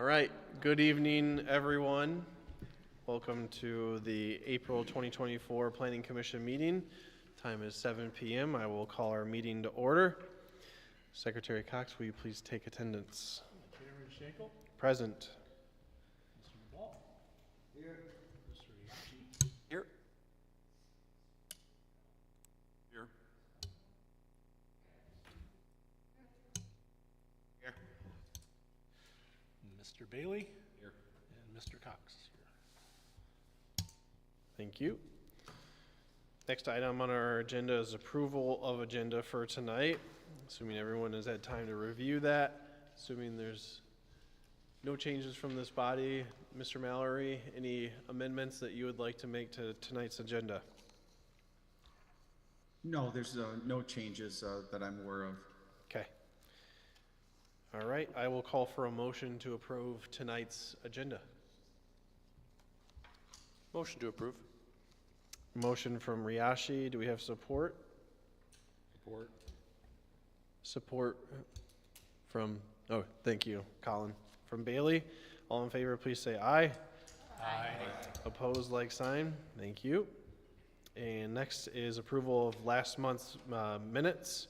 All right, good evening, everyone. Welcome to the April 2024 Planning Commission meeting. Time is 7 p.m. I will call our meeting to order. Secretary Cox, will you please take attendance? Chairman Schenkel. Present. Mr. Ball. Here. Mr. Yashi. Here. Here. Here. Mr. Bailey. Here. And Mr. Cox is here. Thank you. Next item on our agenda is approval of agenda for tonight. Assuming everyone has had time to review that, assuming there's no changes from this body. Mr. Mallory, any amendments that you would like to make to tonight's agenda? No, there's no changes that I'm aware of. Okay. All right, I will call for a motion to approve tonight's agenda. Motion to approve. Motion from Riyashi. Do we have support? Support. Support from, oh, thank you, Colin. From Bailey. All in favor, please say aye. Aye. Opposed, like sign. Thank you. And next is approval of last month's minutes.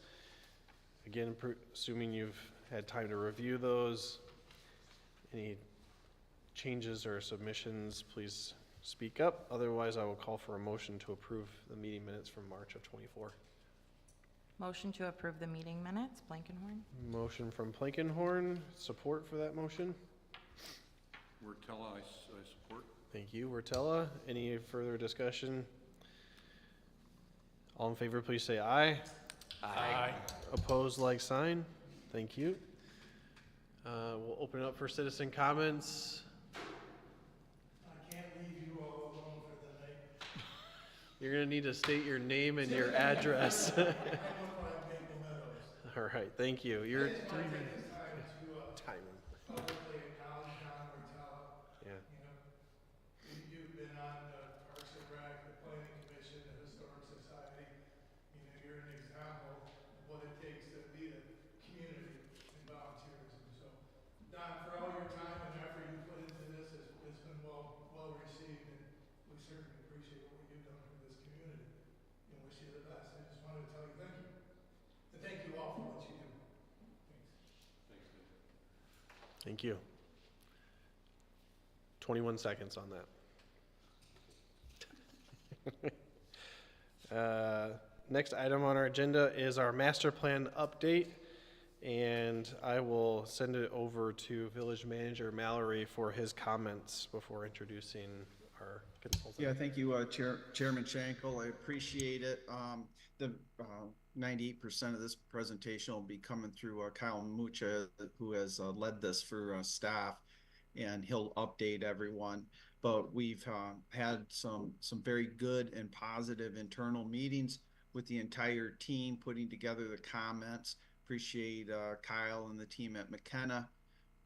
Again, assuming you've had time to review those. Any changes or submissions, please speak up. Otherwise, I will call for a motion to approve the meeting minutes from March of 24. Motion to approve the meeting minutes, Blankenhorn. Motion from Blankenhorn. Support for that motion? Wertella, I support. Thank you, Wertella. Any further discussion? All in favor, please say aye. Aye. Opposed, like sign. Thank you. We'll open it up for citizen comments. I can't leave you all alone for the night. You're gonna need to state your name and your address. I live on Maple Meadows. All right, thank you. Your I just want to take this time timing. to publicly acknowledge John Wertella. Yeah. You know, you've been on the Parks and Rec, the Planning Commission, the Historic Society. You know, you're an example of what it takes to lead a community and volunteerism. So, Don, for all your time and effort you put into this, it's been well received, and we certainly appreciate what you've done for this community and wish you the best. I just wanted to tell you thank you. And thank you all for what you do. Thanks. Thank you. 21 seconds on that. Next item on our agenda is our master plan update, and I will send it over to Village Manager Mallory for his comments before introducing our consultant. Yeah, thank you, Chairman Schenkel. I appreciate it. The 98% of this presentation will be coming through Kyle Mucha, who has led this for staff, and he'll update everyone. But we've had some very good and positive internal meetings with the entire team, putting together the comments. Appreciate Kyle and the team at McKenna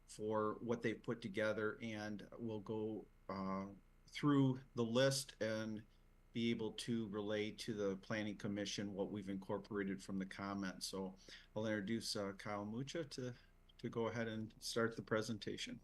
for what they've put together, and we'll go through the list and be able to relay to the Planning Commission what we've incorporated from the comments. So I'll introduce Kyle Mucha to go ahead and start the presentation.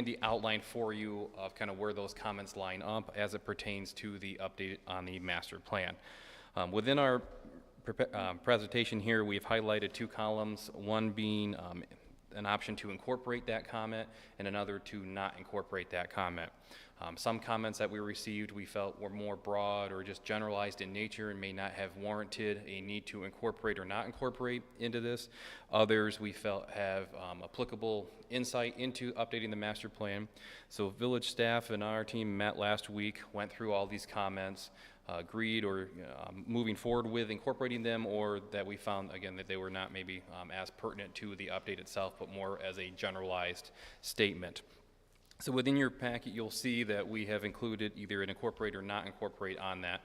The outline for you of kind of where those comments line up as it pertains to the update on the master plan. Within our presentation here, we've highlighted two columns, one being an option to incorporate that comment and another to not incorporate that comment. Some comments that we received we felt were more broad or just generalized in nature and may not have warranted a need to incorporate or not incorporate into this. Others we felt have applicable insight into updating the master plan. So village staff and our team met last week, went through all these comments, agreed or moving forward with incorporating them, or that we found, again, that they were not maybe as pertinent to the update itself, but more as a generalized statement. So within your packet, you'll see that we have included either an incorporate or not incorporate on that.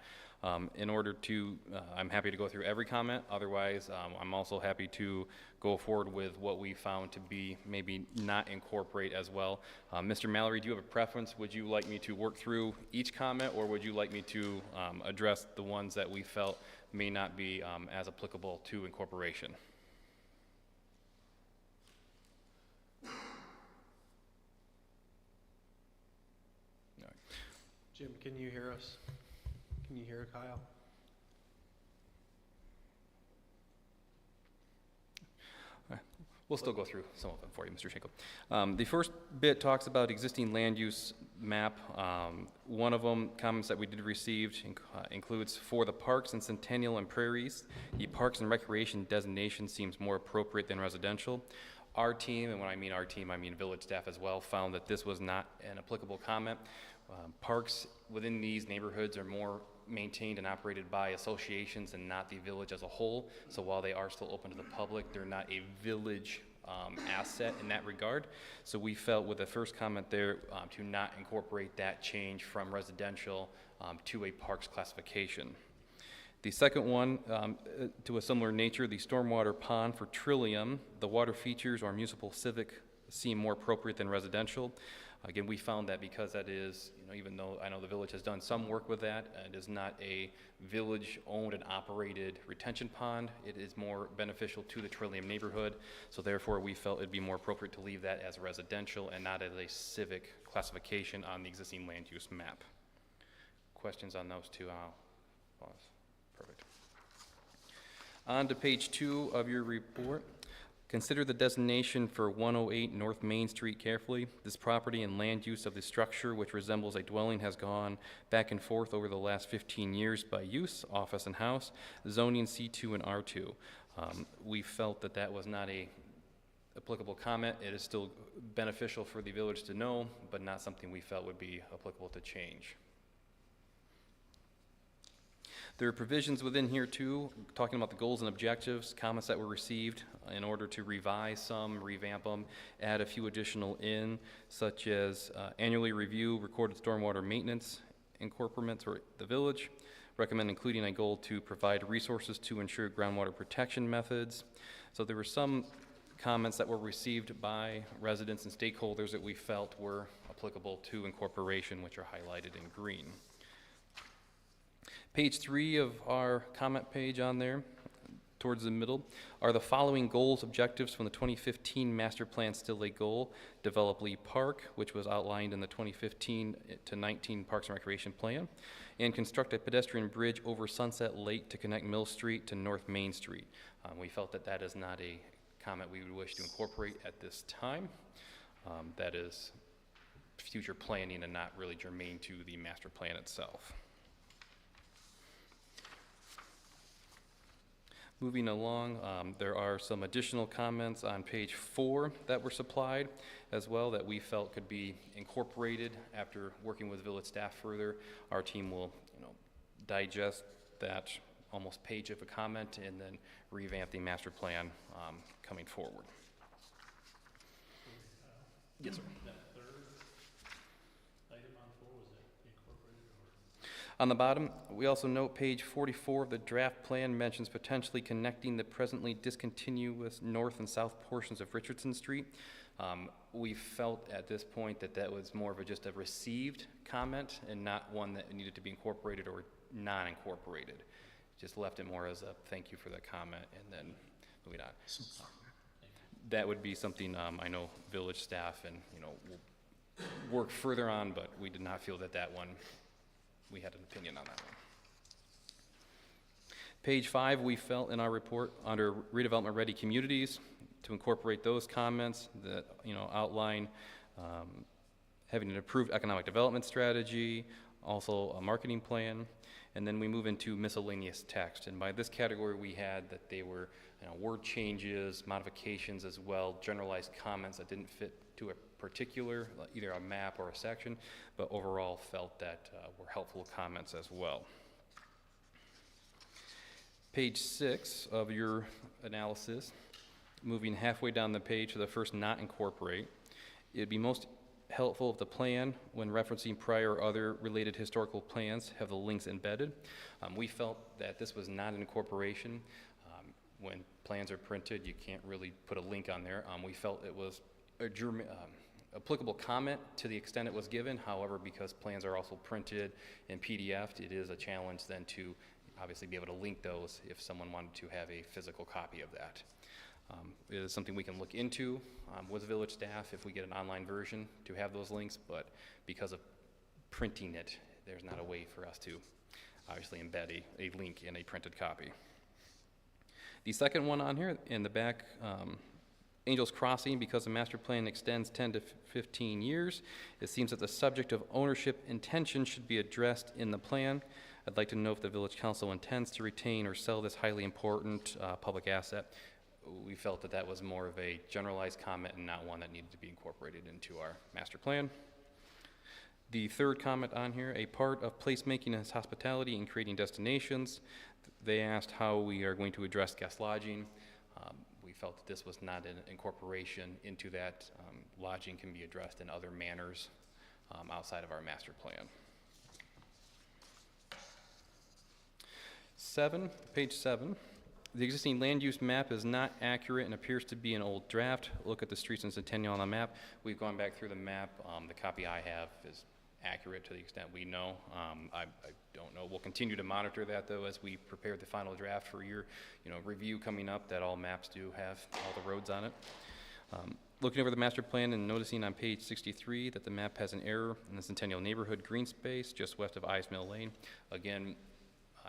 In order to, I'm happy to go through every comment. Otherwise, I'm also happy to go forward with what we found to be maybe not incorporate as well. Mr. Mallory, do you have a preference? Would you like me to work through each comment, or would you like me to address the ones that we felt may not be as applicable to incorporation? Jim, can you hear us? Can you hear Kyle? We'll still go through some of them for you, Mr. Schenkel. The first bit talks about existing land use map. One of them, comments that we did receive, includes for the parks and Centennial and Prairies, the parks and recreation designation seems more appropriate than residential. Our team, and when I mean our team, I mean village staff as well, found that this was not an applicable comment. Parks within these neighborhoods are more maintained and operated by associations and not the village as a whole. So while they are still open to the public, they're not a village asset in that regard. So we felt with the first comment there to not incorporate that change from residential to a parks classification. The second one, to a similar nature, the stormwater pond for Trillium, the water features or municipal civic seem more appropriate than residential. Again, we found that because that is, even though I know the village has done some work with that, it is not a village-owned and operated retention pond. It is more beneficial to the Trillium neighborhood, so therefore we felt it'd be more appropriate to leave that as residential and not as a civic classification on the existing land use map. Questions on those two? I'll pause. Perfect. On to page 2 of your report. Consider the designation for 108 North Main Street carefully. This property and land use of the structure, which resembles a dwelling, has gone back and forth over the last 15 years by use, office and house, zoning C2 and R2. We felt that that was not a applicable comment. It is still beneficial for the village to know, but not something we felt would be applicable to change. There are provisions within here too, talking about the goals and objectives, comments that were received in order to revise some, revamp them, add a few additional in, such as annually review recorded stormwater maintenance incorporates for the village, recommend including a goal to provide resources to ensure groundwater protection methods. So there were some comments that were received by residents and stakeholders that we felt were applicable to incorporation, which are highlighted in green. Page 3 of our comment page on there, towards the middle, are the following goals, objectives from the 2015 master plan still a goal. Develop Lee Park, which was outlined in the 2015 to 19 Parks and Recreation Plan, and construct a pedestrian bridge over Sunset Lake to connect Mill Street to North Main Street. We felt that that is not a comment we would wish to incorporate at this time. That is future planning and not really germane to the master plan itself. Moving along, there are some additional comments on page 4 that were supplied as well that we felt could be incorporated after working with village staff further. Our team will, digest that almost page of a comment and then revamp the master plan coming forward. Yes, sir. On the bottom, we also note page 44 of the draft plan mentions potentially connecting the presently discontinuous north and south portions of Richardson Street. We felt at this point that that was more of just a received comment and not one that needed to be incorporated or non-incorporated. Just left it more as a thank you for that comment and then moving on. That would be something I know village staff and will work further on, but we did not feel that that one we had an opinion on that one. Page 5, we felt in our report under redevelopment ready communities to incorporate those comments that outline having an approved economic development strategy, also a marketing plan, and then we move into miscellaneous text. And by this category, we had that they were word changes, modifications as well, generalized comments that didn't fit to a particular, either a map or a section, but overall felt that were helpful comments as well. Page 6 of your analysis, moving halfway down the page to the first not incorporate, it'd be most helpful if the plan, when referencing prior or other related historical plans, have the links embedded. We felt that this was not an incorporation. When plans are printed, you can't really put a link on there. We felt it was a applicable comment to the extent it was given. However, because plans are also printed and PDF'd, it is a challenge then to obviously be able to link those if someone wanted to have a physical copy of that. It is something we can look into with village staff if we get an online version to have those links, but because of printing it, there's not a way for us to obviously embed a link in a printed copy. The second one on here in the back, Angels Crossing, because the master plan extends 10 to 15 years, it seems that the subject of ownership intention should be addressed in the plan. I'd like to know if the village council intends to retain or sell this highly important public asset. We felt that that was more of a generalized comment and not one that needed to be incorporated into our master plan. The third comment on here, a part of placemaking is hospitality and creating destinations. They asked how we are going to address guest lodging. We felt that this was not an incorporation into that. Lodging can be addressed in other manners outside of our master plan. 7, page 7. The existing land use map is not accurate and appears to be an old draft. Look at the streets in Centennial on the map. We've gone back through the map. The copy I have is accurate to the extent we know. I don't know. We'll continue to monitor that though as we prepare the final draft for your review coming up, that all maps do have all the roads on it. Looking over the master plan and noticing on page 63 that the map has an error in the Centennial neighborhood green space just west of Ice Mill Lane. Again,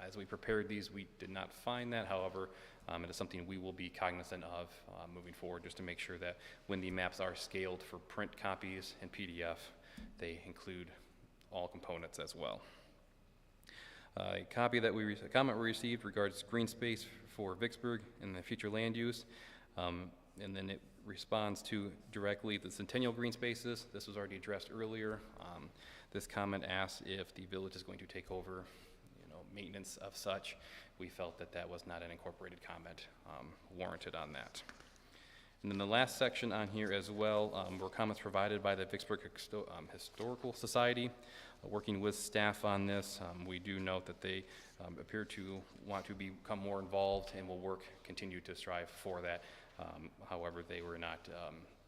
as we prepared these, we did not find that. However, it is something we will be cognizant of moving forward, just to make sure that when the maps are scaled for print copies and PDF, they include all components as well. A comment we received regards green space for Vicksburg and the future land use, and then it responds to directly the Centennial green spaces. This was already addressed earlier. This comment asks if the village is going to take over maintenance of such. We felt that that was not an incorporated comment warranted on that. And then the last section on here as well were comments provided by the Vicksburg Historical Society. Working with staff on this, we do note that they appear to want to become more involved and will continue to strive for that. However, they were not,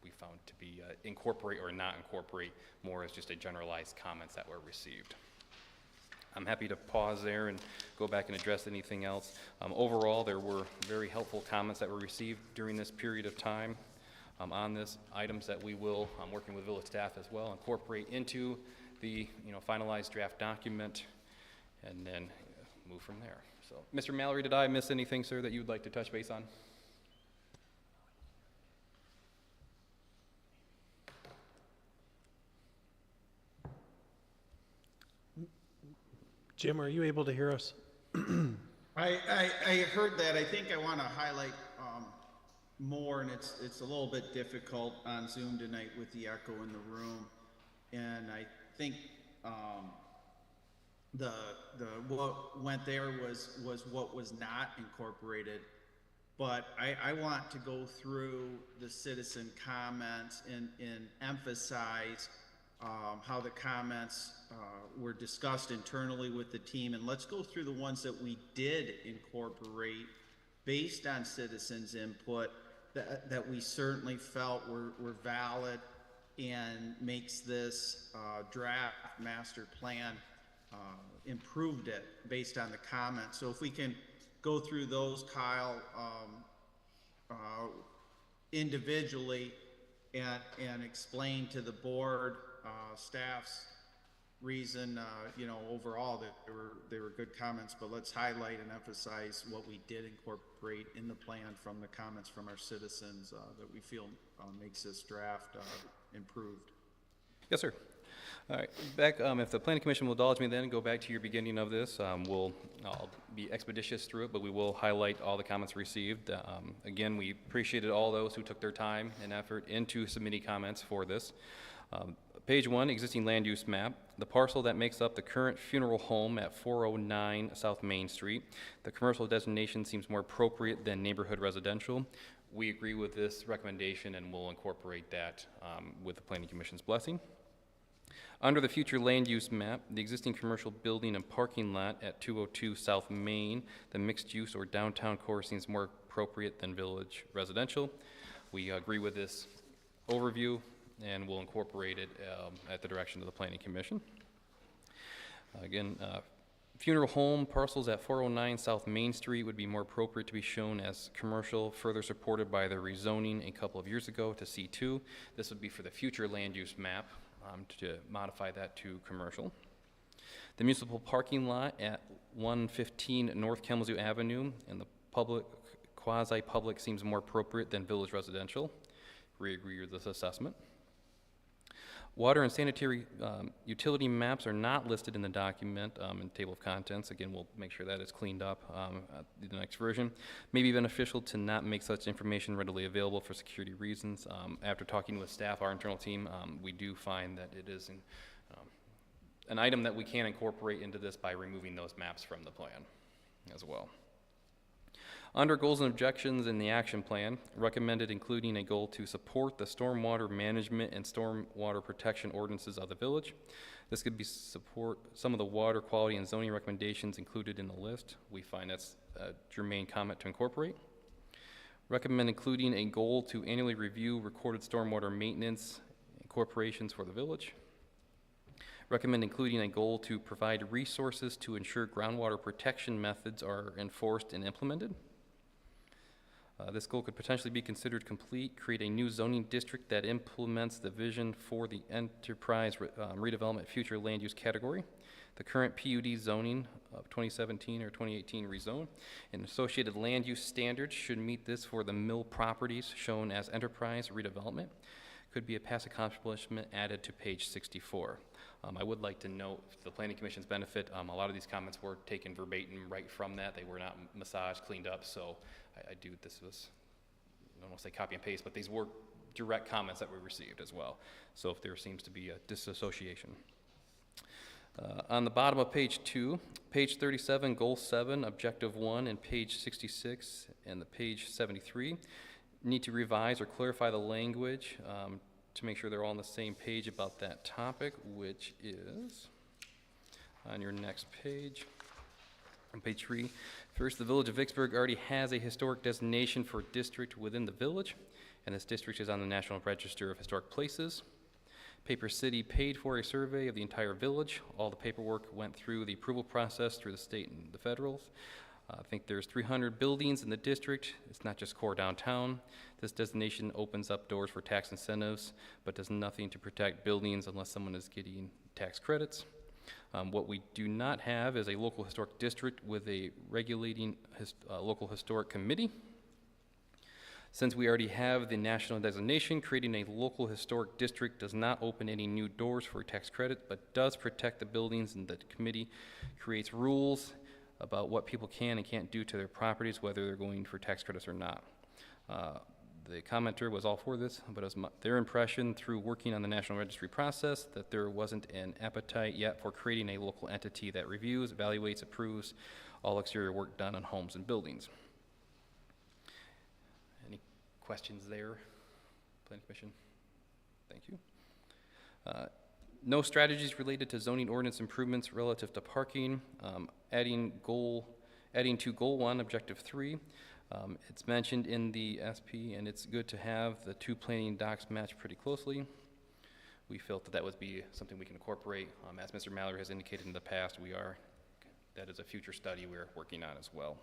we found to be incorporate or not incorporate, more as just a generalized comments that were received. I'm happy to pause there and go back and address anything else. Overall, there were very helpful comments that were received during this period of time on this, items that we will, working with village staff as well, incorporate into the finalized draft document and then move from there. So, Mr. Mallory, did I miss anything, sir, that you would like to touch base on? Jim, are you able to hear us? I heard that. I think I want to highlight more, and it's a little bit difficult on Zoom tonight with the echo in the room. And I think the what went there was what was not incorporated. But I want to go through the citizen comments and emphasize how the comments were discussed internally with the team, and let's go through the ones that we did incorporate based on citizens' input that we certainly felt were valid and makes this draft master plan improved it based on the comments. So if we can go through those, Kyle, individually and explain to the board staff's reason, overall that they were good comments, but let's highlight and emphasize what we did incorporate in the plan from the comments from our citizens that we feel makes this draft improved. Yes, sir. All right, back, if the Planning Commission will indulge me then, go back to your beginning of this. I'll be expeditious through it, but we will highlight all the comments received. Again, we appreciated all those who took their time and effort into submitting comments for this. Page 1, existing land use map. The parcel that makes up the current funeral home at 409 South Main Street. The commercial designation seems more appropriate than neighborhood residential. We agree with this recommendation and will incorporate that with the Planning Commission's blessing. Under the future land use map, the existing commercial building and parking lot at 202 South Main, the mixed use or downtown core seems more appropriate than village residential. We agree with this overview and will incorporate it at the direction of the Planning Commission. Again, funeral home parcels at 409 South Main Street would be more appropriate to be shown as commercial, further supported by the rezoning a couple of years ago to C2. This would be for the future land use map to modify that to commercial. The municipal parking lot at 115 North Kalamazoo Avenue and the public, quasi-public seems more appropriate than village residential. We agree with this assessment. Water and sanitary utility maps are not listed in the document in table of contents. Again, we'll make sure that is cleaned up at the next version. May be beneficial to not make such information readily available for security reasons. After talking with staff, our internal team, we do find that it is an item that we can incorporate into this by removing those maps from the plan as well. Under goals and objections in the action plan, recommended including a goal to support the stormwater management and stormwater protection ordinances of the village. This could be support some of the water quality and zoning recommendations included in the list. We find that's a germane comment to incorporate. Recommend including a goal to annually review recorded stormwater maintenance incorporations for the village. Recommend including a goal to provide resources to ensure groundwater protection methods are enforced and implemented. This goal could potentially be considered complete, create a new zoning district that implements the vision for the enterprise redevelopment future land use category. The current PUD zoning of 2017 or 2018 rezone and associated land use standards should meet this for the mill properties shown as enterprise redevelopment. Could be a past accomplishment added to page 64. I would like to note, for the Planning Commission's benefit, a lot of these comments were taken verbatim right from that. They were not massaged, cleaned up, so this was, I don't want to say copy and paste, but these were direct comments that we received as well. So if there seems to be a disassociation. On the bottom of page 2, page 37, goal 7, objective 1, and page 66 and the page 73, need to revise or clarify the language to make sure they're all on the same page about that topic, which is on your next page. On page 3, first, the Village of Vicksburg already has a historic designation for district within the village, and this district is on the National Register of Historic Places. Paper City paid for a survey of the entire village. All the paperwork went through the approval process through the state and the federals. I think there's 300 buildings in the district. It's not just core downtown. This designation opens up doors for tax incentives, but does nothing to protect buildings unless someone is getting tax credits. What we do not have is a local historic district with a regulating local historic committee. Since we already have the national designation, creating a local historic district does not open any new doors for tax credit, but does protect the buildings, and the committee creates rules about what people can and can't do to their properties, whether they're going for tax credits or not. The commenter was all for this, but it was their impression through working on the National Registry process that there wasn't an appetite yet for creating a local entity that reviews, evaluates, approves all exterior work done on homes and buildings. Any questions there, Planning Commission? Thank you. No strategies related to zoning ordinance improvements relative to parking. Adding to goal 1, objective 3. It's mentioned in the SP, and it's good to have the two planning docs match pretty closely. We felt that would be something we can incorporate. As Mr. Mallory has indicated in the past, that is a future study we're working on as well.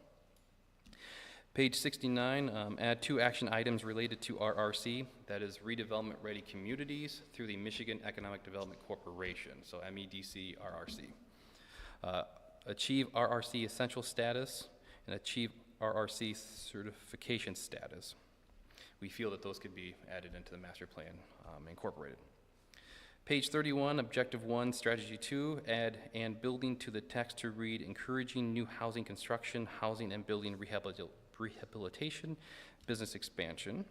Page 69, add 2 action items related to RRC, that is redevelopment ready communities through the Michigan Economic Development Corporation, so MEDC RRC. Achieve RRC essential status and achieve RRC certification status. We feel that those could be added into the master plan, incorporated. Page 31, objective 1, strategy 2, add and building to the text to read, encouraging new housing construction, housing and building rehabilitation, business expansion.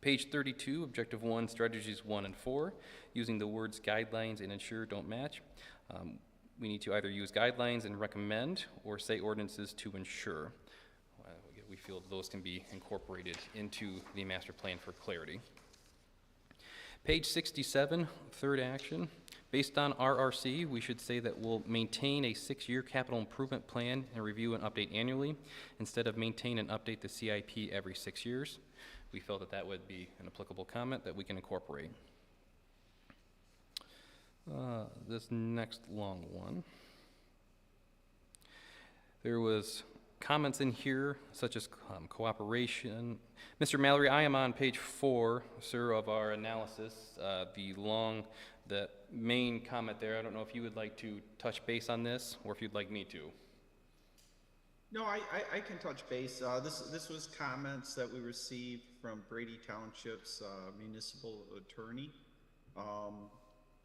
Page 32, Objective 1, Strategies 1 and 4, using the words guidelines and ensure don't match. We need to either use guidelines and recommend or say ordinances to ensure. We feel those can be incorporated into the master plan for clarity. Page 67, third action. Based on RRC, we should say that we'll maintain a 6-year capital improvement plan and review and update annually instead of maintain and update the CIP every 6 years. We felt that that would be an applicable comment that we can incorporate. This next long one. There was comments in here such as cooperation. Mr. Mallory, I am on page 4, sir, of our analysis. The main comment there, I don't know if you would like to touch base on this or if you'd like me to. No, I can touch base. This was comments that we received from Brady Township's municipal attorney,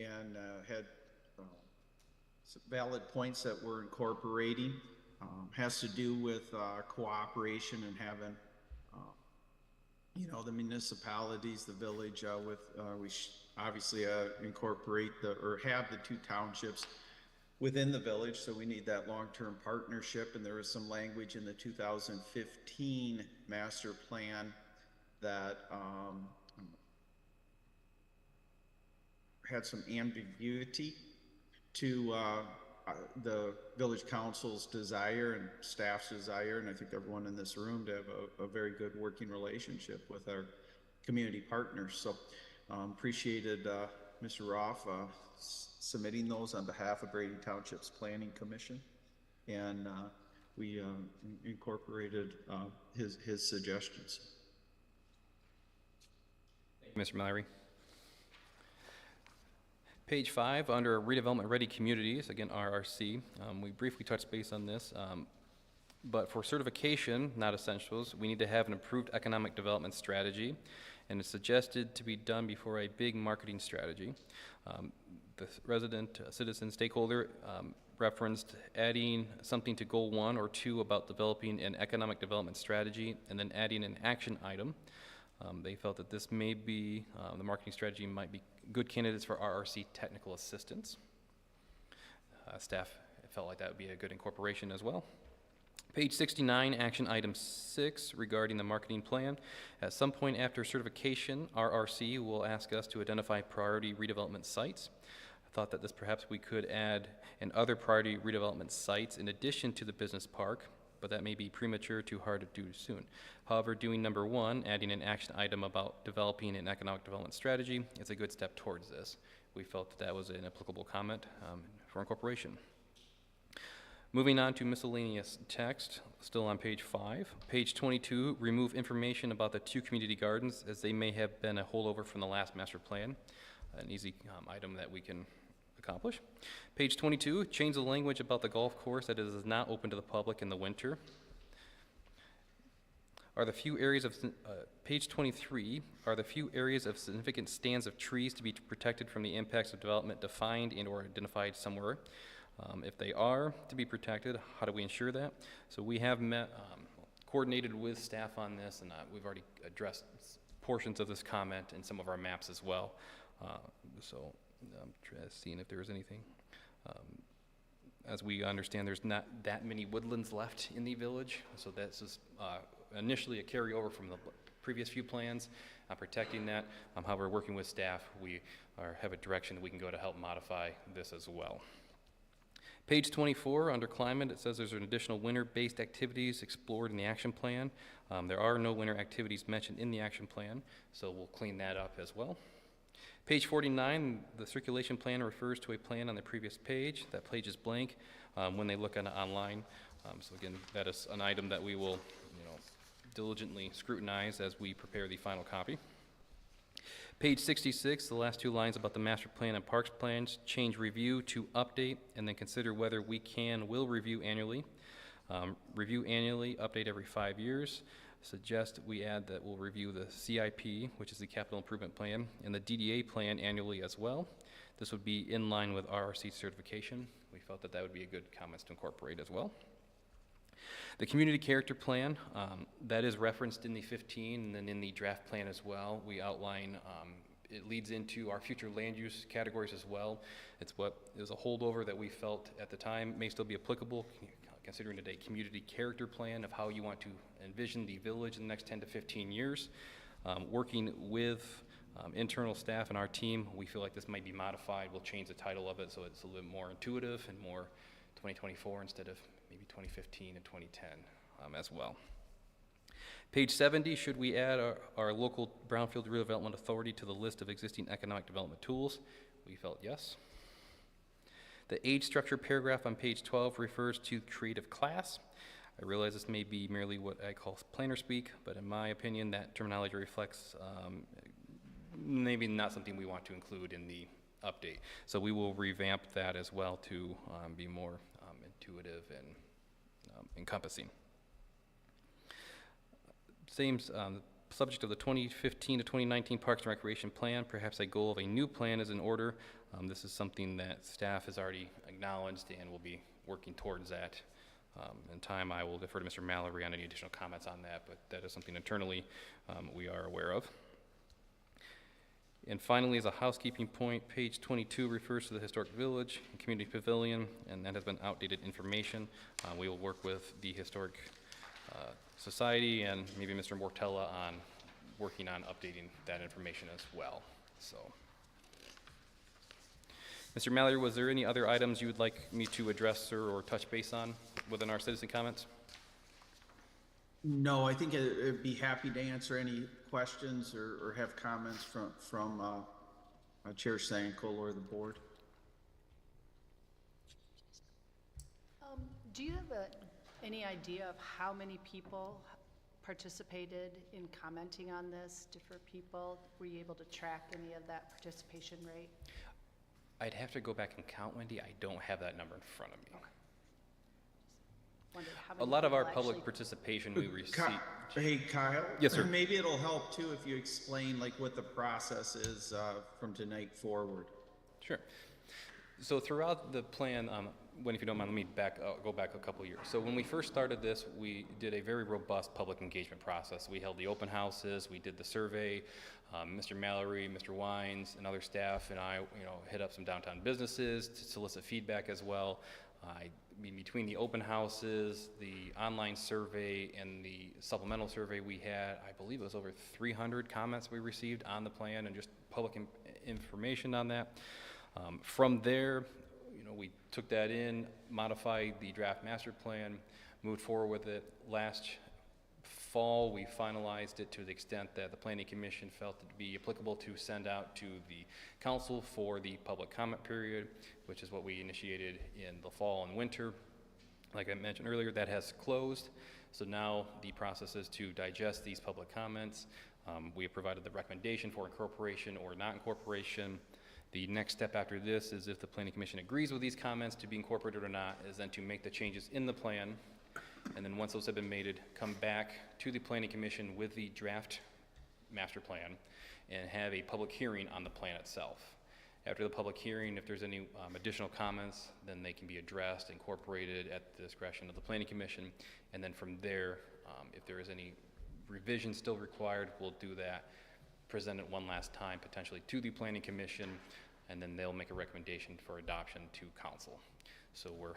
and had some valid points that we're incorporating. Has to do with cooperation and having, the municipalities, the village, we obviously incorporate or have the 2 townships within the village, so we need that long-term partnership. And there was some language in the 2015 master plan that had some ambiguity to the village council's desire and staff's desire, and I think everyone in this room, to have a very good working relationship with our community partners. So appreciated Mr. Roth submitting those on behalf of Brady Township's Planning Commission, and we incorporated his suggestions. Thank you, Mr. Mallory. Page 5, under redevelopment ready communities, again RRC, we briefly touched base on this, but for certification, not essentials, we need to have an approved economic development strategy, and it's suggested to be done before a big marketing strategy. The resident citizen stakeholder referenced adding something to goal 1 or 2 about developing an economic development strategy, and then adding an action item. They felt that this may be, the marketing strategy might be good candidates for RRC technical assistance. Staff felt like that would be a good incorporation as well. Page 69, action item 6, regarding the marketing plan. At some point after certification, RRC will ask us to identify priority redevelopment sites. I thought that this perhaps we could add and other priority redevelopment sites in addition to the business park, but that may be premature, too hard to do soon. However, doing number 1, adding an action item about developing an economic development strategy, is a good step towards this. We felt that that was an applicable comment for incorporation. Moving on to miscellaneous text, still on page 5. Page 22, remove information about the 2 community gardens, as they may have been a holdover from the last master plan. An easy item that we can accomplish. Page 22, change the language about the golf course that is not open to the public in the winter. Are the few areas of, page 23, are the few areas of significant stands of trees to be protected from the impacts of development defined and or identified somewhere? If they are to be protected, how do we ensure that? So we have met, coordinated with staff on this, and we've already addressed portions of this comment in some of our maps as well. So I'm seeing if there is anything. As we understand, there's not that many woodlands left in the village, so that's just initially a carryover from the previous few plans, protecting that. However, working with staff, we have a direction that we can go to help modify this as well. Page 24, under climate, it says there's an additional winter-based activities explored in the action plan. There are no winter activities mentioned in the action plan, so we'll clean that up as well. Page 49, the circulation plan refers to a plan on the previous page. That page is blank when they look online. So again, that is an item that we will diligently scrutinize as we prepare the final copy. Page 66, the last 2 lines about the master plan and parks plans, change review to update, and then consider whether we will review annually. Review annually, update every 5 years. Suggest we add that we'll review the CIP, which is the capital improvement plan, and the DDA plan annually as well. This would be in line with RRC certification. We felt that that would be a good comments to incorporate as well. The community character plan, that is referenced in the 15 and then in the draft plan as well. We outline, it leads into our future land use categories as well. It's what is a holdover that we felt at the time may still be applicable, considering today community character plan of how you want to envision the village in the next 10 to 15 years. Working with internal staff and our team, we feel like this might be modified. We'll change the title of it so it's a little bit more intuitive and more 2024 instead of maybe 2015 and 2010 as well. Page 70, should we add our local Brownfield Redevelopment Authority to the list of existing economic development tools? We felt yes. The age structure paragraph on page 12 refers to creative class. I realize this may be merely what I call planner speak, but in my opinion, that terminology reflects maybe not something we want to include in the update. So we will revamp that as well to be more intuitive and encompassing. Same subject of the 2015 to 2019 Parks and Recreation Plan. Perhaps a goal of a new plan is in order. This is something that staff has already acknowledged and will be working towards that. In time, I will defer to Mr. Mallory on any additional comments on that, but that is something internally we are aware of. And finally, as a housekeeping point, page 22 refers to the Historic Village and Community Pavilion, and that has been outdated information. We will work with the Historic Society and maybe Mr. Mortella on working on updating that information as well. So, Mr. Mallory, was there any other items you would like me to address, sir, or touch base on within our citizen comments? No, I think I'd be happy to answer any questions or have comments from Chair Sankel or the board. Do you have any idea of how many people participated in commenting on this? Different people? Were you able to track any of that participation rate? I'd have to go back and count, Wendy. I don't have that number in front of me. Okay. Wondered how A many lot of our people public actually- participation we receive. Hey, Kyle? Yes, sir. Maybe it'll help too if you explain like what the process is from tonight forward. Sure. So throughout the plan, when if you don't mind, let me go back a couple years. So when we first started this, we did a very robust public engagement process. We held the open houses, we did the survey. Mr. Mallory, Mr. Wines, and other staff and I, hit up some downtown businesses to solicit feedback as well. Between the open houses, the online survey, and the supplemental survey we had, I believe it was over 300 comments we received on the plan and just public information on that. From there, we took that in, modified the draft master plan, moved forward with it. Last fall, we finalized it to the extent that the Planning Commission felt it to be applicable to send out to the council for the public comment period, which is what we initiated in the fall and winter. Like I mentioned earlier, that has closed. So now the process is to digest these public comments. We have provided the recommendation for incorporation or not incorporation. The next step after this is if the Planning Commission agrees with these comments to be incorporated or not, is then to make the changes in the plan. And then once those have been made, come back to the Planning Commission with the draft master plan and have a public hearing on the plan itself. After the public hearing, if there's any additional comments, then they can be addressed, incorporated at the discretion of the Planning Commission. And then from there, if there is any revision still required, we'll do that, present it one last time, potentially to the Planning Commission, and then they'll make a recommendation for adoption to council. So we're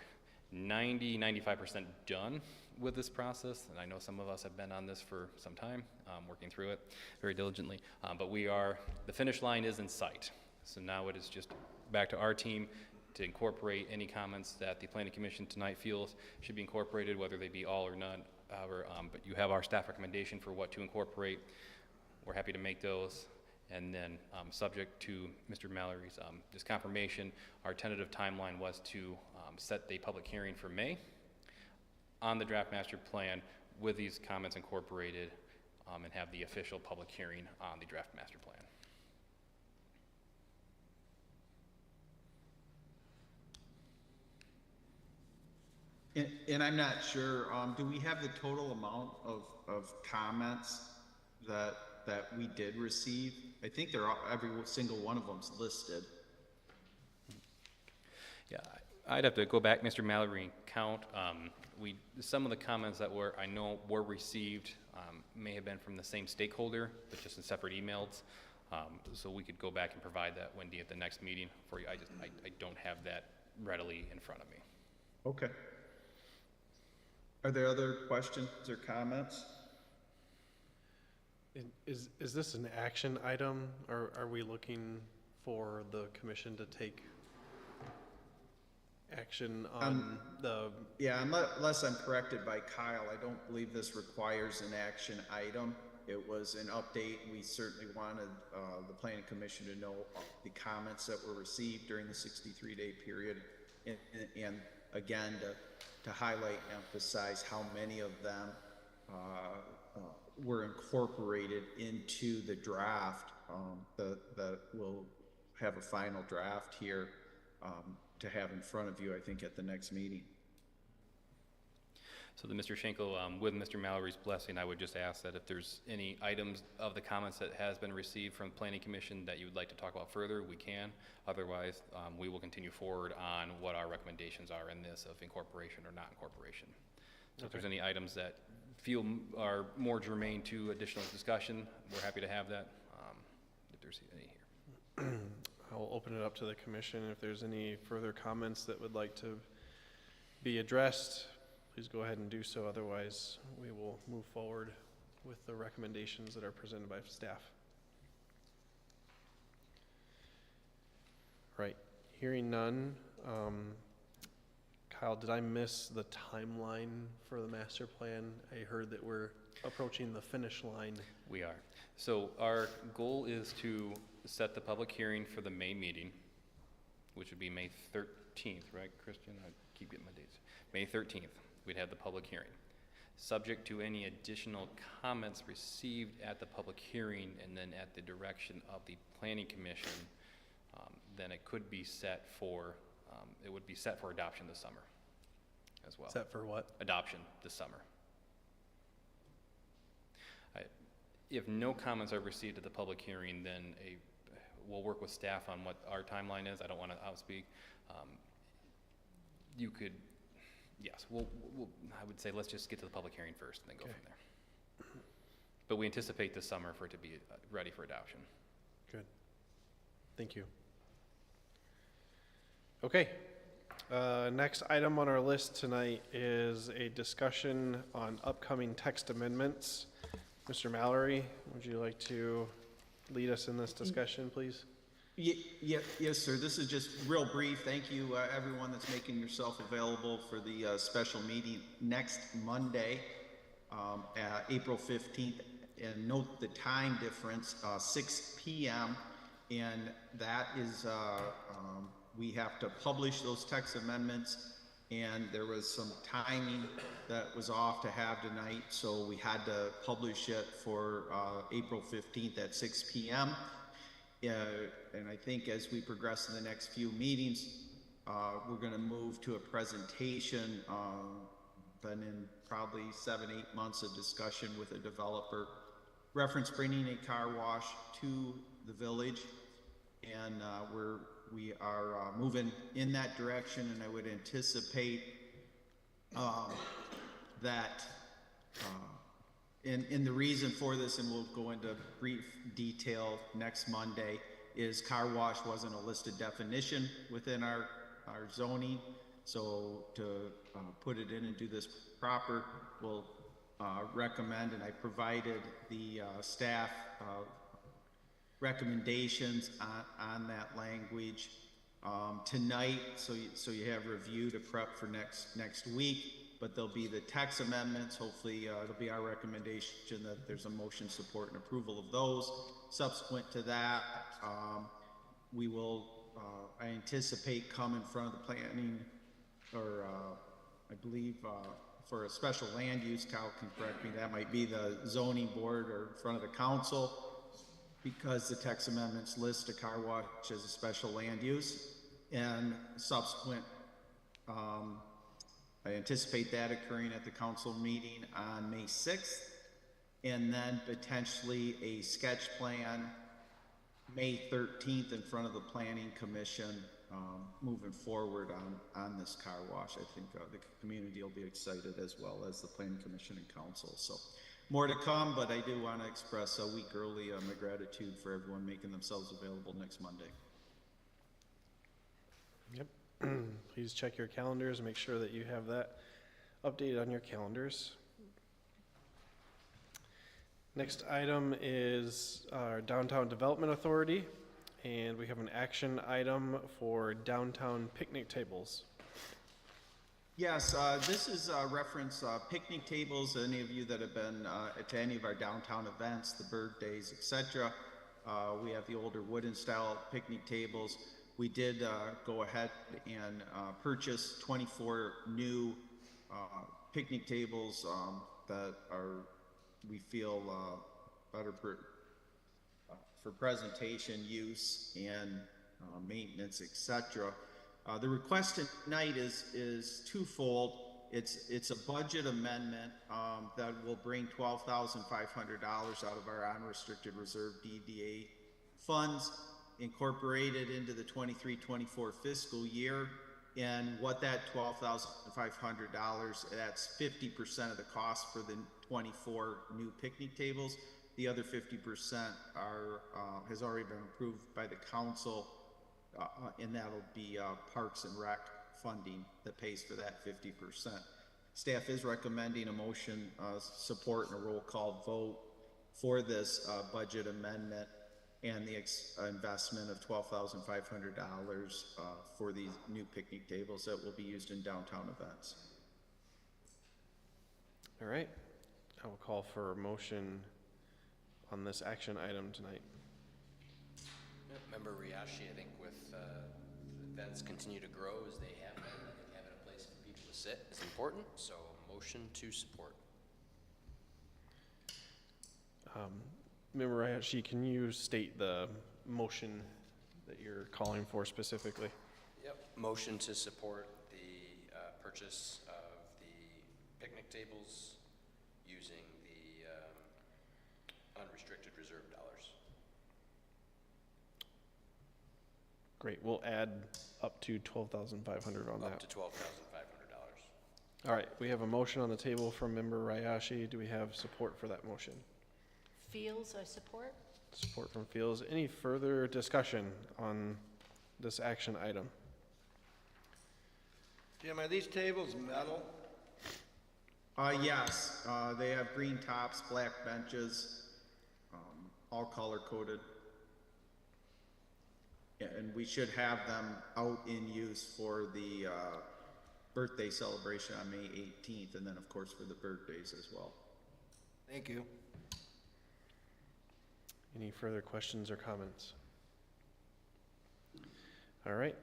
95% done with this process, and I know some of us have been on this for some time, working through it very diligently, but the finish line is in sight. So now it is just back to our team to incorporate any comments that the Planning Commission tonight feels should be incorporated, whether they be all or none, but you have our staff recommendation for what to incorporate. We're happy to make those. And then subject to Mr. Mallory's just confirmation, our tentative timeline was to set the public hearing for May on the draft master plan with these comments incorporated and have the official public hearing on the draft master plan. And I'm not sure, do we have the total amount of comments that we did receive? I think every single one of them's listed. Yeah, I'd have to go back, Mr. Mallory, and count. Some of the comments that I know were received may have been from the same stakeholder, but just in separate emails. So we could go back and provide that, Wendy, at the next meeting for you. I don't have that readily in front of me. Okay. Are there other questions or comments? Is this an action item, or are we looking for the commission to take action on the? Yeah, unless I'm corrected by Kyle, I don't believe this requires an action item. It was an update. We certainly wanted the planning commission to know the comments that were received during the 63-day period, and again, to highlight and emphasize how many of them were incorporated into the draft that will have a final draft here to have in front of you, I think, at the next meeting. So Mr. Schenkel, with Mr. Mallory's blessing, I would just ask that if there's any items of the comments that has been received from the Planning Commission that you would like to talk about further, we can. Otherwise, we will continue forward on what our recommendations are in this of incorporation or not incorporation. So if there's any items that feel are more germane to additional discussion, we're happy to have that, if there's any here. I'll open it up to the commission. If there's any further comments that would like to be addressed, please go ahead and do so. Otherwise, we will move forward with the recommendations that are presented by staff. Right. Hearing none. Kyle, did I miss the timeline for the master plan? I heard that we're approaching the finish line. We are. So our goal is to set the public hearing for the May meeting, which would be May 13th, right, Christian? I keep getting my dates. May 13th, we'd have the public hearing. Subject to any additional comments received at the public hearing and then at the direction of the Planning Commission, then it could be set for, it would be set for adoption this summer as well. Set for what? Adoption this summer. If no comments are received at the public hearing, then we'll work with staff on what our timeline is. I don't want to outspeak. You could, yes, I would say let's just get to the public hearing first and then go from there. But we anticipate this summer for it to be ready for adoption. Good. Thank you. Okay. Next item on our list tonight is a discussion on upcoming text amendments. Mr. Mallory, would you like to lead us in this discussion, please? Yes, sir. This is just real brief. Thank you, everyone that's making yourself available for the special meeting next Monday, April 15th. And note the time difference, 6 p.m. And that is, we have to publish those text amendments. And there was some timing that was off to have tonight, so we had to publish it for April 15th at 6 p.m. And I think as we progress in the next few meetings, we're going to move to a presentation, then in probably 7-8 months of discussion with a developer, reference bringing a car wash to the village, and we are moving in that direction, and I would anticipate that in the reason for this, and we'll go into brief detail next Monday, is car wash wasn't a listed definition within our zoning, so to put it in and do this proper, we'll recommend, and I provided the staff recommendations on that language tonight, so you have review to prep for next week. But there'll be the text amendments. Hopefully, it'll be our recommendation that there's a motion, support, and approval of those. Subsequent to that, we will, I anticipate, come in front of the planning, or I believe for a special land use. Kyle can correct me. That might be the zoning board or in front of the council, because the text amendments list a car wash as a special land use. And subsequent, I anticipate that occurring at the council meeting on May 6th, and then potentially a sketch plan May 13th in front of the Planning Commission moving forward on this car wash. I think the community will be excited, as well as the planning commission and council. So more to come, but I do want to express a week early my gratitude for everyone making themselves available next Monday. Yep. Please check your calendars and make sure that you have that updated on your calendars. Next item is our Downtown Development Authority, and we have an action item for downtown picnic tables. Yes, this is reference picnic tables. Any of you that have been to any of our downtown events, the Bird Days, etc. We have the older wooden style picnic tables. We did go ahead and purchase 24 new picnic tables that are, we feel, better for presentation, use, and maintenance, etc. The request tonight is twofold. It's a budget amendment that will bring $12,500 out of our unrestricted reserve DDA funds, incorporated into the 23-24 fiscal year. And what that $12,500, that's 50% of the cost for the 24 new picnic tables. The other 50% has already been approved by the council, and that'll be Parks and Rec funding that pays for that 50%. Staff is recommending a motion, support, and a roll call vote for this budget amendment and the investment of $12,500 for these new picnic tables that will be used in downtown events. All right, I will call for a motion on this action item tonight. Member Riashi, I think with events continue to grow as they have been, I think having a place for people to sit is important, so motion to support. Member Hayashi, can you state the motion that you're calling for specifically? Yep, motion to support the purchase of the picnic tables using the unrestricted reserve dollars. Great, we'll add up to $12,500 on that. Up to $12,500. All right, we have a motion on the table from Member Rayashi. Do we have support for that motion? Fields, I support. Support from Fields. Any further discussion on this action item? Jim, are these tables metal? Yes, they have green tops, black benches, all color coded. Yeah, and we should have them out in use for the birthday celebration on May 18th, and then of course for the birthdays as well. Thank you. Any further questions or comments? All right,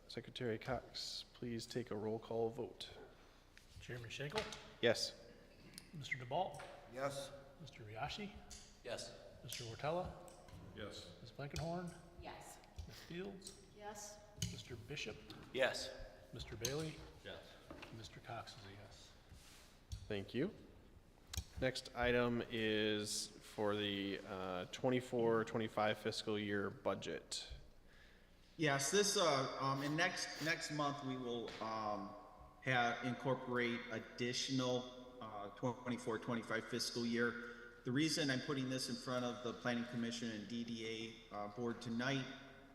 Secretary Cox, please take a roll call vote. Chairman Schenkel, Yes. Mr. DeBalt, Yes. Mr. Riashi, Yes. Mr. Ortella, Yes. Ms. Blankenhorn, Yes. Ms. Fields, Yes. Mr. Bishop, Yes. Mr. Bailey, Yes. and Mr. Cox is a yes. Thank you. Next item is for the 24-25 fiscal year budget. Yes, this in next month we will incorporate additional 24-25 fiscal year. The reason I'm putting this in front of the Planning Commission and DDA board tonight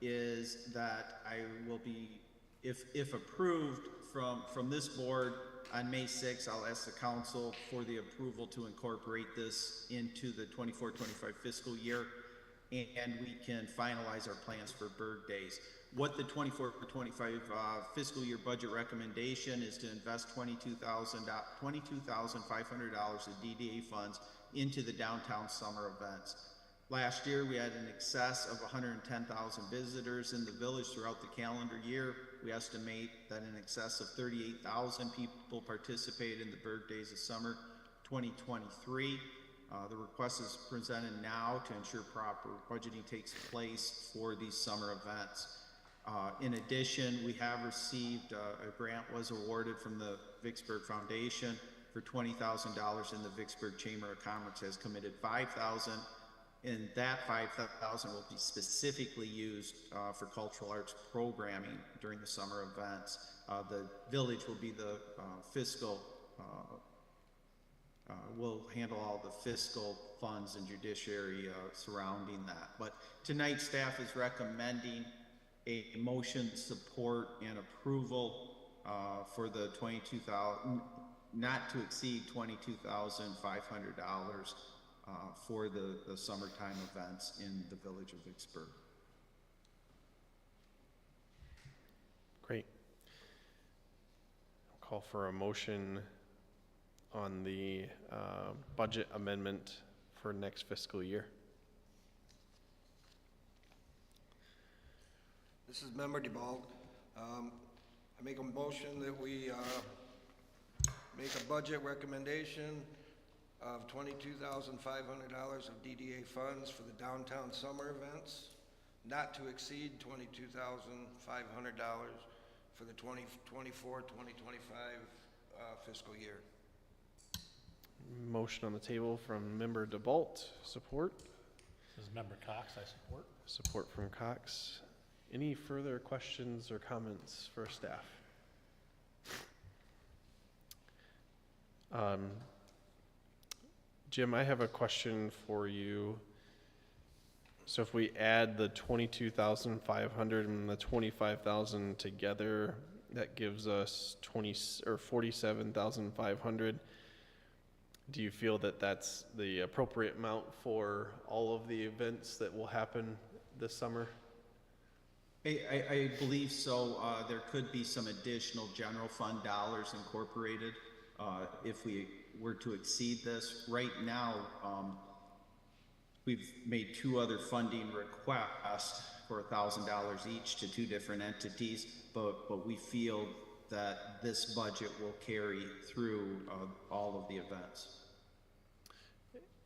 is that I will be, if approved from this board on May 6th, I'll ask the council for the approval to incorporate this into the 24-25 fiscal year, and we can finalize our plans for bird days. What the 24-25 fiscal year budget recommendation is to invest $22,500 of DDA funds into the downtown summer events. Last year, we had an excess of 110,000 visitors in the village throughout the calendar year. We estimate that in excess of 38,000 people participated in the Bird Days of Summer 2023. The request is presented now to ensure proper budgeting takes place for these summer events. In addition, we have received, a grant was awarded from the Vicksburg Foundation for $20,000, and the Vicksburg Chamber of Commerce has committed $5,000. And that 5,000 will be specifically used for cultural arts programming during the summer events. The village will be the fiscal, will handle all the fiscal funds and judiciary surrounding that. But tonight, staff is recommending a motion support and approval for the not to exceed $22,500 for the summertime events in the village of Vicksburg. Great. I'll call for a motion on the budget amendment for next fiscal year. This is Member DeBalt. I make a motion that we make a budget recommendation of $22,500 of DDA funds for the downtown summer events, not to exceed $22,500 for the 2024-2025 fiscal year. Motion on the table from Member DeBalt. Support. This is Member Cox, I support. Support from Cox. Any further questions or comments for staff? Jim, I have a question for you. So if we add the 22,500 and the 25,000 together, that gives us 47,500. Do you feel that that's the appropriate amount for all of the events that will happen this summer? I believe so. There could be some additional general fund dollars incorporated if we were to exceed this. Right now, we've made 2 other funding requests for $1,000 each to 2 different entities, but we feel that this budget will carry through all of the events.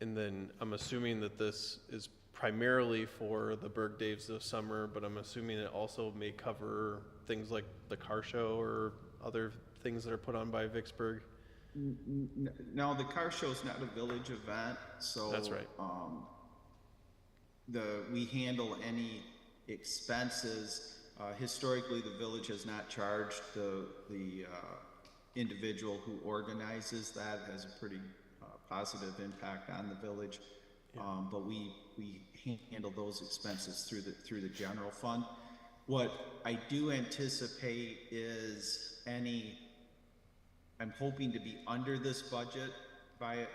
And then I'm assuming that this is primarily for the Berg Days this summer, but I'm assuming it also may cover things like the car show or other things that are put on by Vicksburg. No, the car show is not a village event, so That's right. We handle any expenses. Historically, the village has not charged the individual who organizes that. It has a pretty positive impact on the village, but we handle those expenses through the general fund. What I do anticipate is I'm hoping to be under this budget by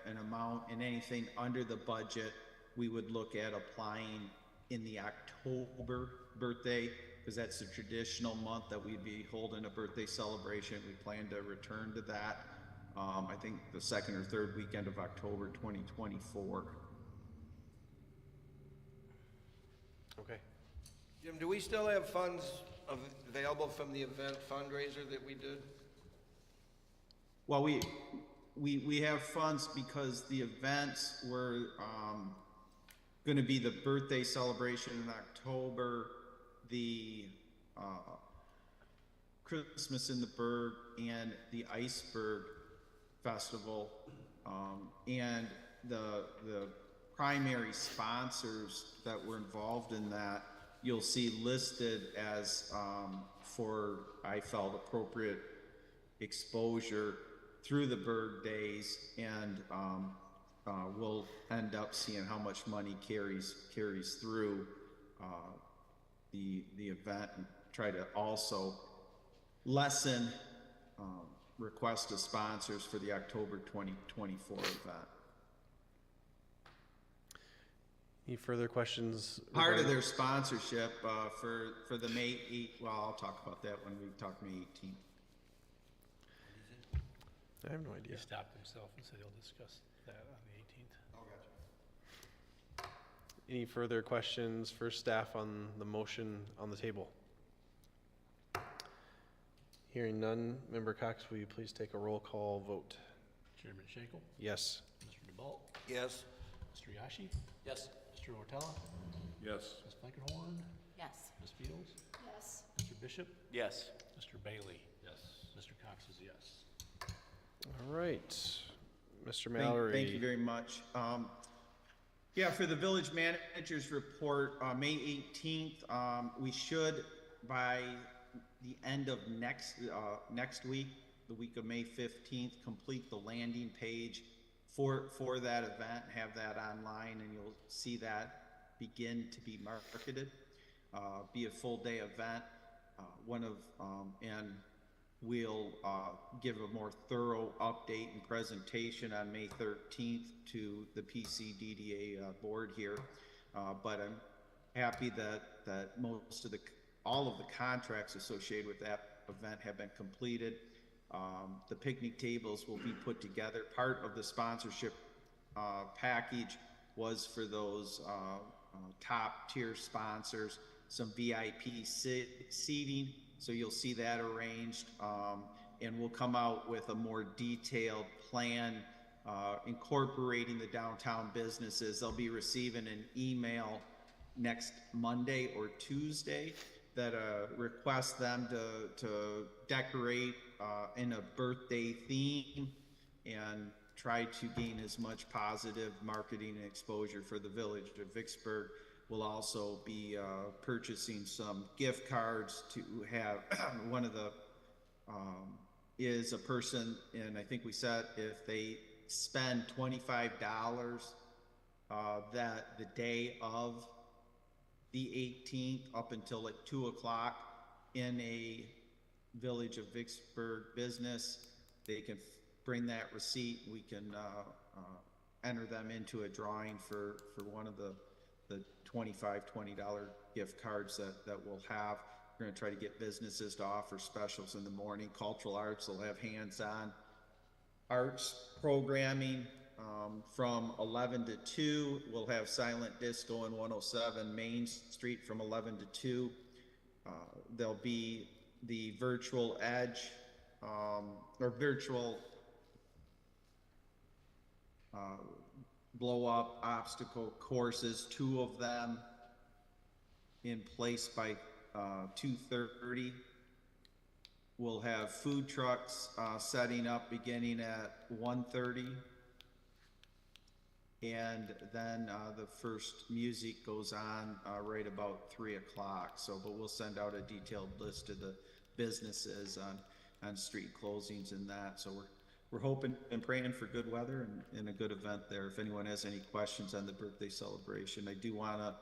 an amount, and anything under the budget we would look at applying in the October birthday, because that's the traditional month that we'd be holding a birthday celebration. We plan to return to that, I think the 2nd or 3rd weekend of October 2024. Okay. Jim, do we still have funds available from the event fundraiser that we did? Well, we have funds because the events were going to be the birthday celebration in October, the Christmas in the Berg, and the Iceberg Festival, and the primary sponsors that were involved in that you'll see listed as for, I felt, appropriate exposure through the Berg Days, and we'll end up seeing how much money carries through the event, and try to also lessen request of sponsors for the October 2024 event. Any further questions? Part of their sponsorship for the May 8th, well, I'll talk about that when we talk May 18th. I have no He idea. stopped himself and said he'll discuss that on the 18th. Oh, gotcha. Any further questions for staff on the motion on the table? Hearing none, Member Cox, will you please take a roll call vote? Chairman Schenkel, Yes. Mr. DeBalt, Yes. Mr. Yashi, Yes. Mr. Ortella, Yes. Ms. Blankenhorn, Yes. Ms. Fields, Yes. Mr. Bishop, Yes. Mr. Bailey. Yes. Mr. Cox is yes. All right. Mr. Mallory. Thank you very much. Yeah, for the village manager's report, May 18th, we should, by the end of next week, the week of May 15th, complete the landing page for that event, have that online, and you'll see that begin to be marketed. Be a full day event. And we'll give a more thorough update and presentation on May 13th to the PCDDA board here. But I'm happy that all of the contracts associated with that event have been completed. The picnic tables will be put together. Part of the sponsorship package was for those top tier sponsors, some VIP seating, so you'll see that arranged, and we'll come out with a more detailed plan incorporating the downtown businesses. They'll be receiving an email next Monday or Tuesday that requests them to decorate in a birthday theme and try to gain as much positive marketing and exposure for the village of Vicksburg. We'll also be purchasing some gift cards to have. One of the is a person, and I think we said if they spend $25 that the day of the 18th up until like 2 o'clock in a Village of Vicksburg business, they can bring that receipt. We can enter them into a drawing for one of the $20 gift cards that we'll have. We're going to try to get businesses to offer specials in the morning. Cultural arts will have hands-on arts programming from 11 to 2. We'll have silent disco in 107 Main Street from 11 to 2. There'll be the virtual edge or virtual blow up obstacle courses, 2 of them in place by 2:30. We'll have food trucks setting up beginning at 1:30. And then the first music goes on right about 3 o'clock. So, but we'll send out a detailed list of the businesses on street closings and that. So we're hoping and praying for good weather and a good event there. If anyone has any questions on the birthday celebration, I do want to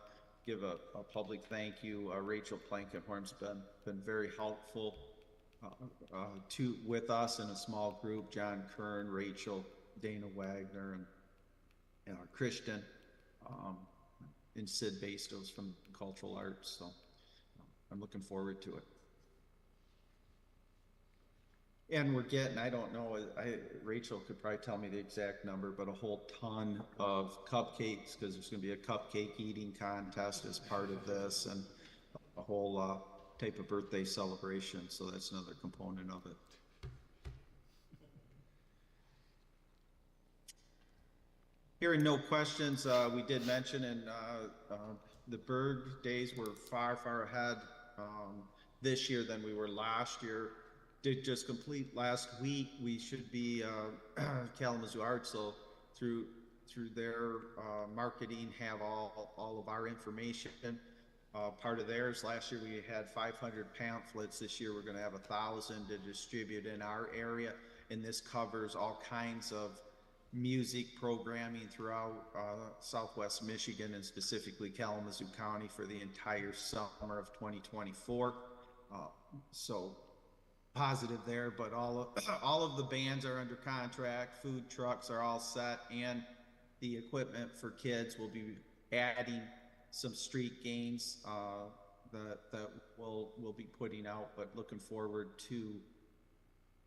give a public thank you. Rachel Plankenhorn's been very helpful with us in a small group. John Kern, Rachel, Dana Wagner, and Christian, and Sid Bastos from Cultural Arts. So I'm looking forward to it. And we're getting, I don't know, Rachel could probably tell me the exact number, but a whole ton of cupcakes, because there's going to be a cupcake eating contest as part of this, and a whole type of birthday celebration. So that's another component of it. Hearing no questions, we did mention, and the Berg days were far, far ahead this year than we were last year. Did just complete last week. We should be Kalamazoo Arts will through their marketing have all of our information. Part of theirs last year we had 500 pamphlets. This year we're going to have 1,000 to distribute in our area, and this covers all kinds of music programming throughout Southwest Michigan and specifically Kalamazoo County for the entire summer of 2024. So positive there, but all of the bands are under contract. Food trucks are all set, and the equipment for kids will be adding some street games that we'll be putting out. But looking forward to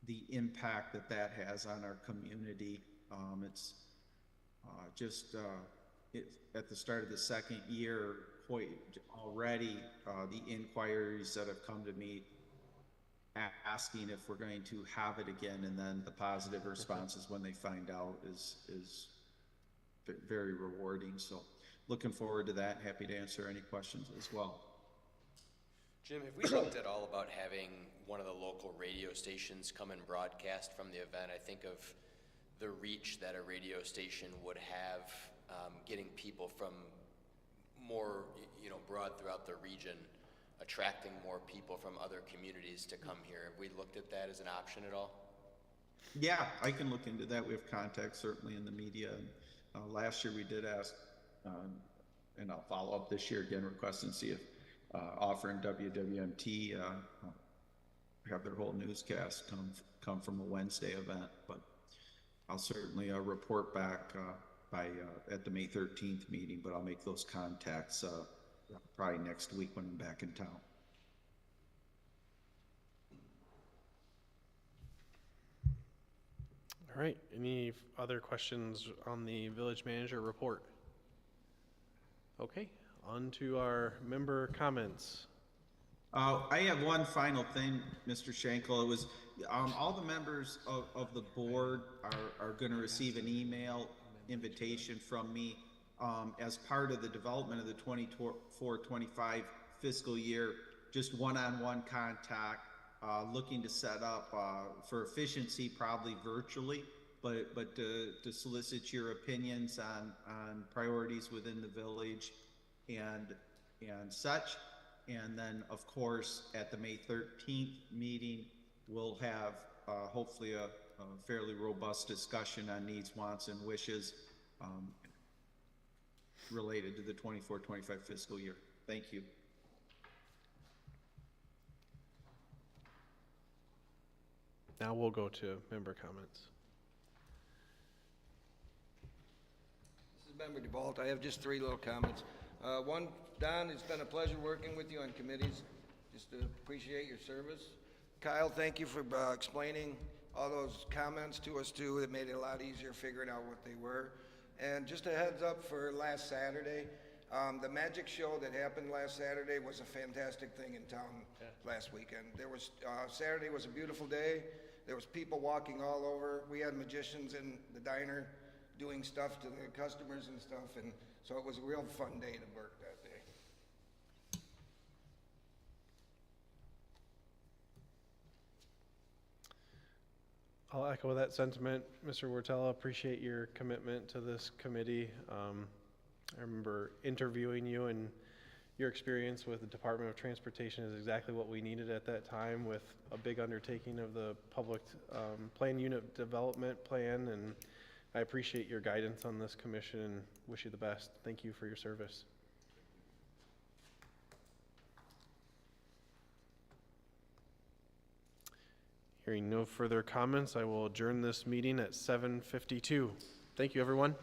the impact that has on our community. It's just at the start of the second year, already the inquiries that have come to me asking if we're going to have it again, and then the positive responses when they find out is very rewarding. So looking forward to that. Happy to answer any questions as well. Jim, have we looked at all about having one of the local radio stations come and broadcast from the event? I think of the reach that a radio station would have getting people from more, broad throughout the region, attracting more people from other communities to come here. Have we looked at that as an option at all? Yeah, I can look into that. We have contacts certainly in the media. Last year we did ask, and I'll follow up this year again, requesting to see if offering WWMT have their whole newscast come from a Wednesday event. But I'll certainly report back at the May 13th meeting. But I'll make those contacts probably next week when I'm back in town. All right, any other questions on the village manager report? Okay, on to our member comments. I have one final thing, Mr. Schenkel. It was all the members of the board are going to receive an email invitation from me as part of the development of the 24-25 fiscal year, just one-on-one contact, looking to set up for efficiency, probably virtually, but to solicit your opinions on priorities within the village and such. And then, of course, at the May 13th meeting, we'll have hopefully a fairly robust discussion on needs, wants, and wishes related to the 24-25 fiscal year. Thank you. Now we'll go to member comments. This is Member DeVault. I have just 3 little comments. One, Don, it's been a pleasure working with you on committees. Just to appreciate your service. Kyle, thank you for explaining all those comments to us too. It made it a lot easier figuring out what they were. And just a heads up for last Saturday, the magic show that happened last Saturday was a fantastic thing in town last weekend. There was Saturday was a beautiful day. There was people walking all over. We had magicians in the diner doing stuff to the customers and stuff, and so it was a real fun day to work that day. I'll echo that sentiment, Mr. Wartella. Appreciate your commitment to this committee. I remember interviewing you, and your experience with the Department of Transportation is exactly what we needed at that time, with a big undertaking of the public plan unit development plan. And I appreciate your guidance on this commission and wish you the best. Thank you for your service. Hearing no further comments, I will adjourn this meeting at 7:52. Thank you, everyone.